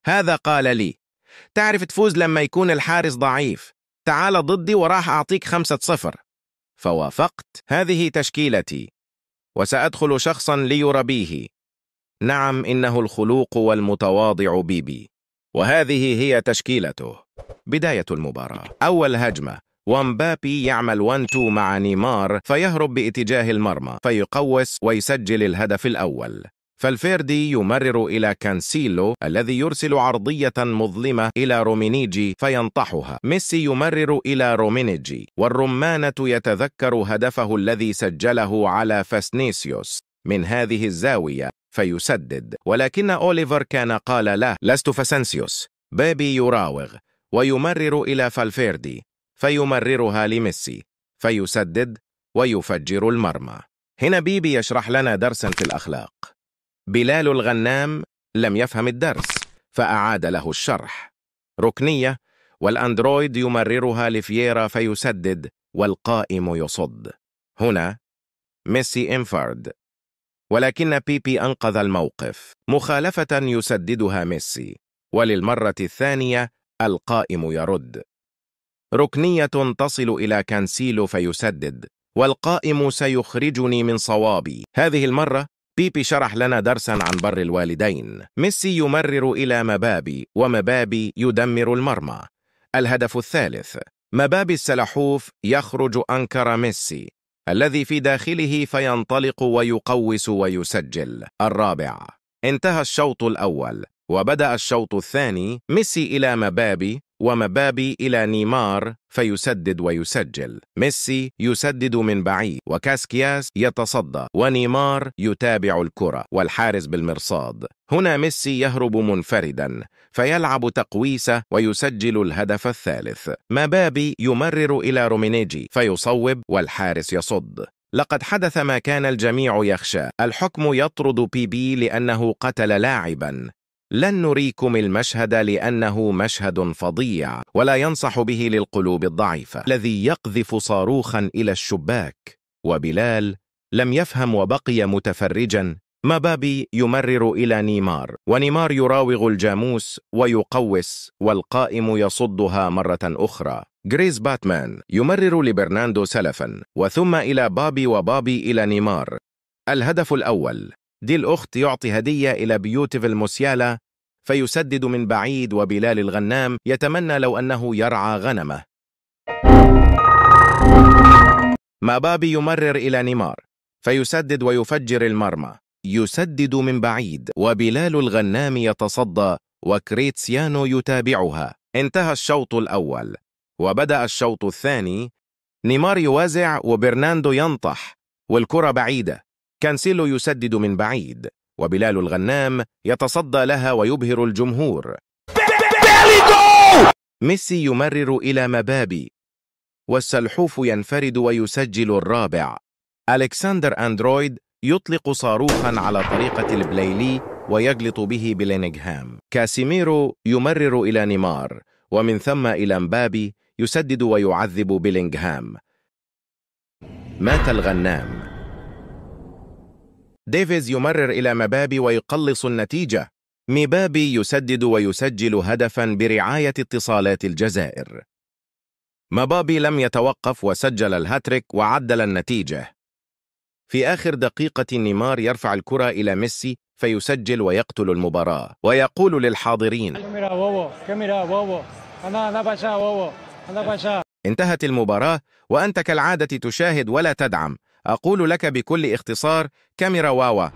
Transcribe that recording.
هذا قال لي: تعرف تفوز لما يكون الحارس ضعيف، تعال ضدي وراح أعطيك 5-0. فوافقت. هذه تشكيلتي، وسأدخل شخصا ليربيه. نعم، إنه الخلوق والمتواضع بيبي. وهذه هي تشكيلته. بداية المباراة. أول هجمة، ومبابي يعمل 1-2 مع نيمار فيهرب باتجاه المرمى فيقوس ويسجل الهدف الأول. فالفيردي يمرر إلى كانسيلو الذي يرسل عرضية مظلمة إلى رومينيجي فينطحها. ميسي يمرر إلى رومينيجي، والرمانة يتذكر هدفه الذي سجله على فاسنيسيوس من هذه الزاوية فيسدد، ولكن أوليفر كان قال له: لست فاسنسيوس. بيبي يراوغ ويمرر إلى فالفيردي فيمررها لميسي فيسدد ويفجر المرمى. هنا بيبي يشرح لنا درسا في الأخلاق. بلال الغنام لم يفهم الدرس فأعاد له الشرح. ركنية، والأندرويد يمررها لفييرا فيسدد والقائم يصد. هنا ميسي انفرد، ولكن بيبي أنقذ الموقف. مخالفة يسددها ميسي، وللمرة الثانية القائم يرد. ركنية تصل إلى كانسيلو فيسدد، والقائم سيخرجني من صوابي. هذه المرة بيبي شرح لنا درسا عن بر الوالدين. ميسي يمرر إلى مبابي، ومبابي يدمر المرمى. الهدف الثالث، مبابي السلحوف يخرج أنكر ميسي الذي في داخله فينطلق ويقوس ويسجل. الرابع، انتهى الشوط الأول وبدأ الشوط الثاني. ميسي إلى مبابي، ومبابي إلى نيمار فيسدد ويسجل. ميسي يسدد من بعيد، وكاسكياس يتصدى، ونيمار يتابع الكرة والحارس بالمرصاد. هنا ميسي يهرب منفردا فيلعب تقويسة ويسجل الهدف الثالث. مبابي يمرر إلى رومينيجي فيصوب والحارس يصد. لقد حدث ما كان الجميع يخشى، الحكم يطرد بيبي لأنه قتل لاعبا. لن نريكم المشهد لأنه مشهد فظيع ولا ينصح به للقلوب الضعيفة. الذي يقذف صاروخا إلى الشباك، وبلال لم يفهم وبقي متفرجا. مبابي يمرر إلى نيمار، ونيمار يراوغ الجاموس ويقوس والقائم يصدها مرة أخرى. جريز باتمان يمرر لبرناندو سلفا، وثم إلى بابي، وبابي إلى نيمار. الهدف الأول، دي الأخت يعطي هدية إلى بيوتيفل موسيالا فيسدد من بعيد، وبلال الغنام يتمنى لو أنه يرعى غنمه. مبابي يمرر إلى نيمار فيسدد ويفجر المرمى. يسدد من بعيد، وبلال الغنام يتصدى وكريتسيانو يتابعها. انتهى الشوط الأول وبدأ الشوط الثاني. نيمار يوازع وبرناندو ينطح والكرة بعيدة. كانسيلو يسدد من بعيد، وبلال الغنام يتصدى لها ويبهر الجمهور. ميسي يمرر إلى مبابي، والسلحوف ينفرد ويسجل الرابع. ألكسندر أندرويد يطلق صاروخا على طريقة البلايلي ويجلط به بلينغهام. كاسيميرو يمرر إلى نيمار، ومن ثم إلى مبابي يسدد ويعذب بلينغهام. مات الغنام. ديفيز يمرر إلى مبابي ويقلص النتيجة. مبابي يسدد ويسجل هدفا برعاية اتصالات الجزائر. مبابي لم يتوقف وسجل الهاتريك وعدل النتيجة. في آخر دقيقة نيمار يرفع الكرة إلى ميسي فيسجل ويقتل المباراة، ويقول للحاضرين: انتهت المباراة وأنت كالعادة تشاهد ولا تدعم. أقول لك بكل اختصار: كاميرا واوا.